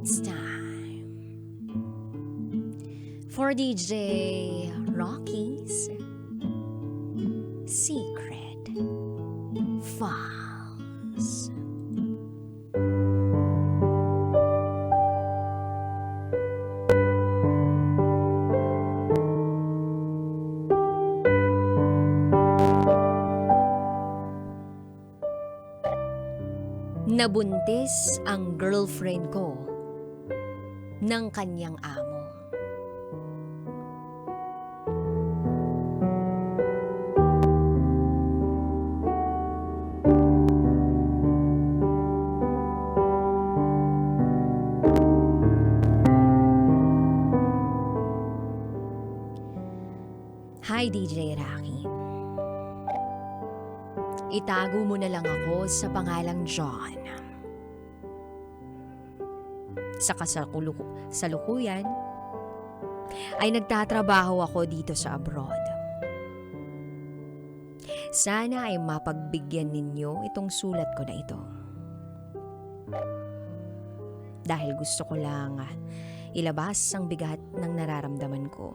It's time for DJ Rocky's Secret Files. Nabuntis ang girlfriend ko ng kanyang amo. Hi DJ Rocky. Itago mo na lang ako sa pangalang John. Sa kasalukuyan ay nagtatrabaho ako dito sa abroad. Sana ay mapagbigyan ninyo itong sulat ko na ito. Dahil gusto ko lang ilabas ang bigat ng nararamdaman ko.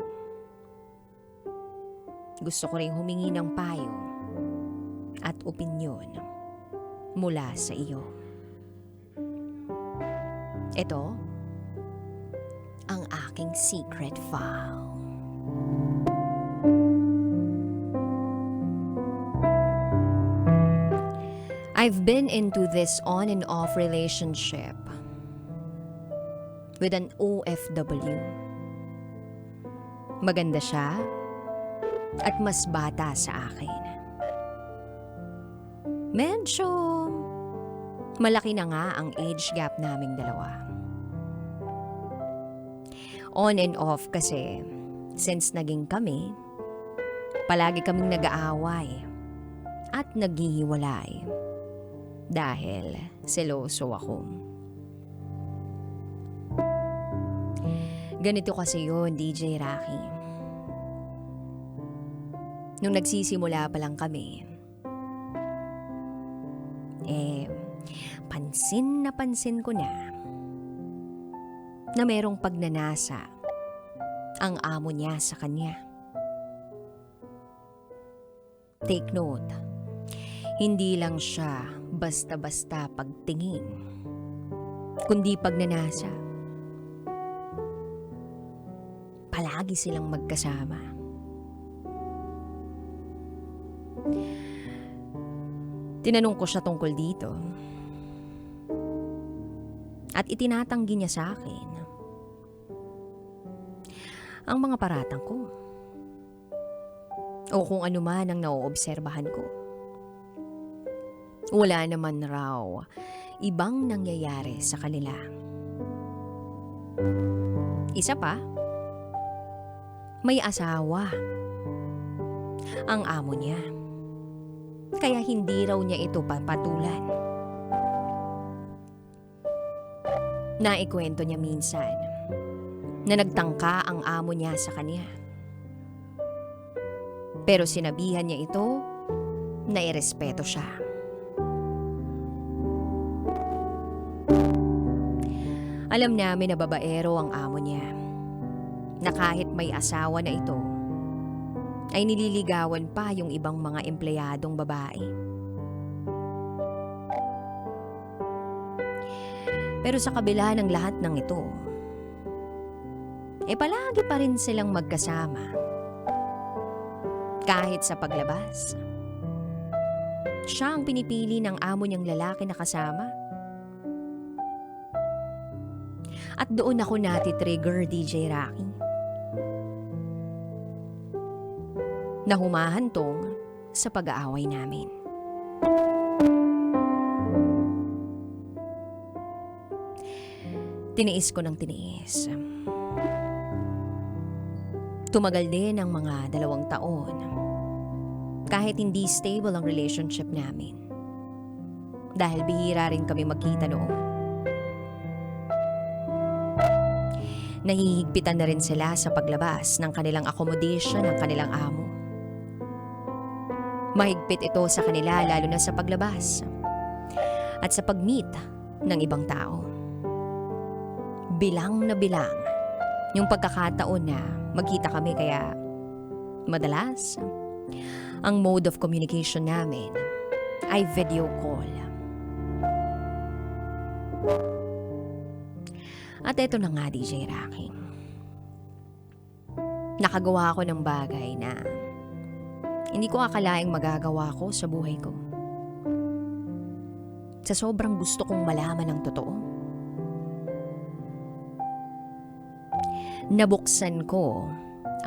Gusto ko ring humingi ng payo at opinyon mula sa iyo. Ito ang aking secret file. I've been into this on and off relationship with an OFW. Maganda siya at mas bata sa akin. Medyo malaki na nga ang age gap naming dalawa. On and off kasi, since naging kami, palagi kaming nag-aaway at naghihiwalay dahil seloso ako. Ganito kasi yun, DJ Rocky. Nung nagsisimula pa lang kami, pansin ko na merong pagnanasa ang amo niya sa kanya. Take note, hindi lang siya basta-basta pagtingin, kundi pagnanasa. Palagi silang magkasama. Tinanong ko siya tungkol dito. At itinatanggi niya sa akin ang mga paratang ko o kung ano man ang nauobserbahan ko. Wala naman raw ibang nangyayari sa kanila. Isa pa, may asawa ang amo niya. Kaya hindi raw niya ito papatulan. Naikwento niya minsan na nagtangka ang amo niya sa kanya. Pero sinabihan niya ito na irespeto siya. Alam namin na babaero ang amo niya, na kahit may asawa na ito, ay nililigawan pa yung ibang mga empleyadong babae. Pero sa kabila ng lahat ng ito, palagi pa rin silang magkasama. Kahit sa paglabas, siya ang pinipili ng amo niyang lalaki na kasama. At doon ako nati-trigger, DJ Rocky, na humahantong sa pag-aaway namin. Tiniis ko ng tiniis. Tumagal din ang mga 2 taon kahit hindi stable ang relationship namin. Dahil bihira rin kami magkita noon. Nahihigpitan na rin sila sa paglabas ng kanilang accommodation ng kanilang amo. Mahigpit ito sa kanila lalo na sa paglabas at sa pag-meet ng ibang tao. bilang na bilang yung pagkakataon na magkita kami, kaya madalas ang mode of communication namin ay video call. At eto na nga, DJ Rocky. Nakagawa ako ng bagay na hindi ko akalaing magagawa ko sa buhay ko. Sa sobrang gusto kong malaman ang totoo, nabuksan ko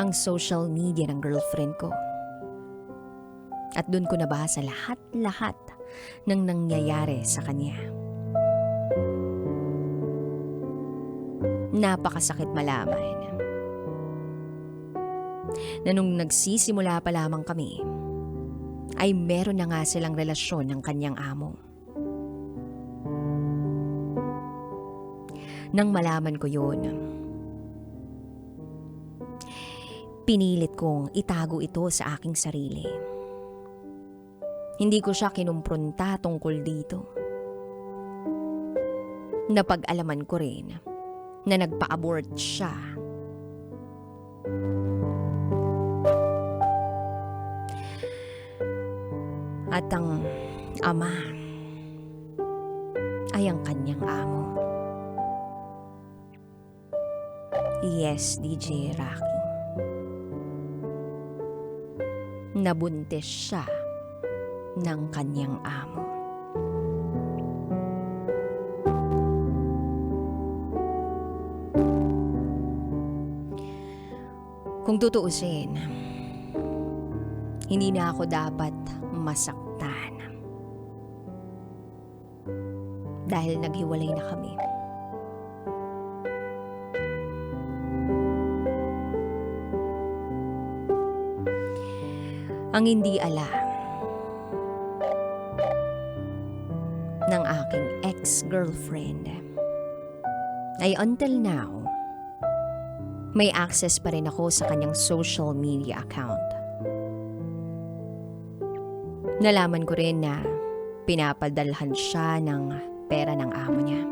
ang social media ng girlfriend ko. At dun ko nabasa lahat-lahat ng nangyayari sa kanya. Napakasakit malaman na nung nagsisimula pa lamang kami, ay meron na nga silang relasyon ng kanyang amo. Nang malaman ko yun, pinilit kong itago ito sa aking sarili. Hindi ko siya kinumpronta tungkol dito. Napag-alaman ko rin na nagpa-abort siya. At ang ama ay ang kanyang amo. Yes, DJ Rocky. Nabuntis siya ng kanyang amo. Kung tutuusin, hindi na ako dapat masaktan. Dahil naghiwalay na kami. Ang hindi alam ng aking ex-girlfriend ay until now, may access pa rin ako sa kanyang social media account. Nalaman ko rin na pinapadalhan siya ng pera ng amo niya.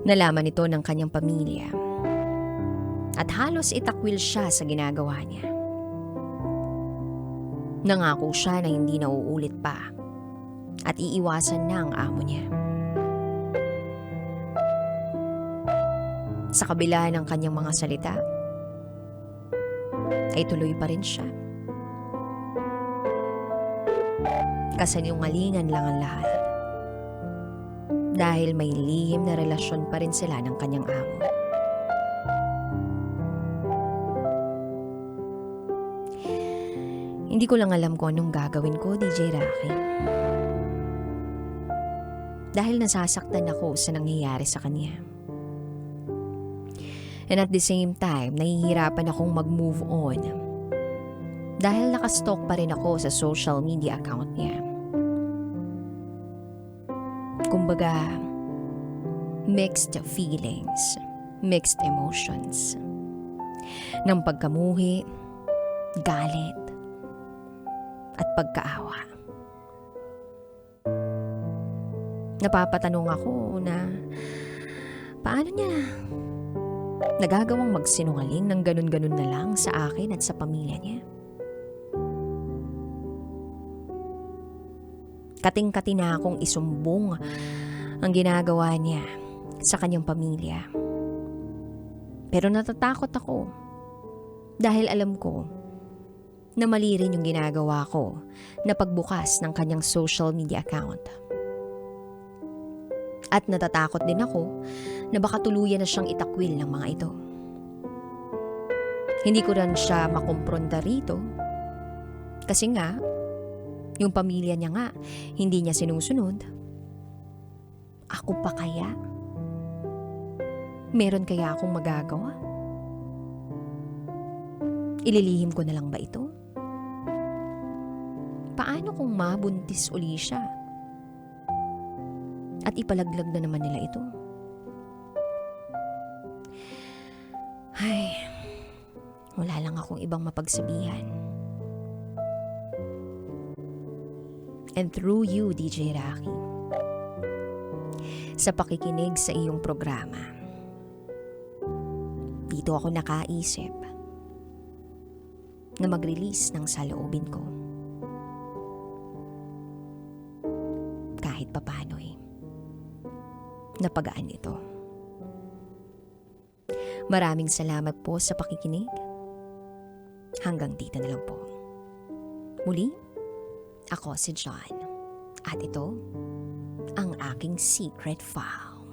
Nalaman ito ng kanyang pamilya at halos itakwil siya sa ginagawa niya. Nangako siya na hindi na uulit pa at iiwasan na ang amo niya. Sa kabila ng kanyang mga salita, ay tuloy pa rin siya. Kasinungalingan lang ang lahat. Dahil may lihim na relasyon pa rin sila ng kanyang amo. Hindi ko lang alam kung anong gagawin ko, DJ Rocky. Dahil nasasaktan ako sa nangyayari sa kanya. And at the same time, nahihirapan akong mag-move on. Dahil nakastalk pa rin ako sa social media account niya. Kumbaga, mixed feelings, mixed emotions. Ng pagkamuhi, galit, at pagkaawa. Napapatanong ako na paano niya nagagawang magsinungaling ng ganun-ganun na lang sa akin at sa pamilya niya. Kating-kati na akong isumbong ang ginagawa niya sa kanyang pamilya. Pero natatakot ako dahil alam ko na mali rin yung ginagawa ko na pagbukas ng kanyang social media account. At natatakot din ako na baka tuluyan na siyang itakwil ng mga ito. Hindi ko rin siya makumpronta rito kasi nga, yung pamilya niya nga, hindi niya sinusunod. Ako pa kaya? Meron kaya akong magagawa? Ililihim ko na lang ba ito? Paano kung mabuntis uli siya? At ipalaglag na naman nila ito? Ay, wala lang akong ibang mapagsabihan. And through you, DJ Rocky, sa pakikinig sa iyong programa. Dito ako nakaisip na mag-release ng saloobin ko. Kahit papano'y napagaan ito. Maraming salamat po sa pakikinig. Hanggang dito na lang po. Muli, ako si John. At ito, ang aking secret file.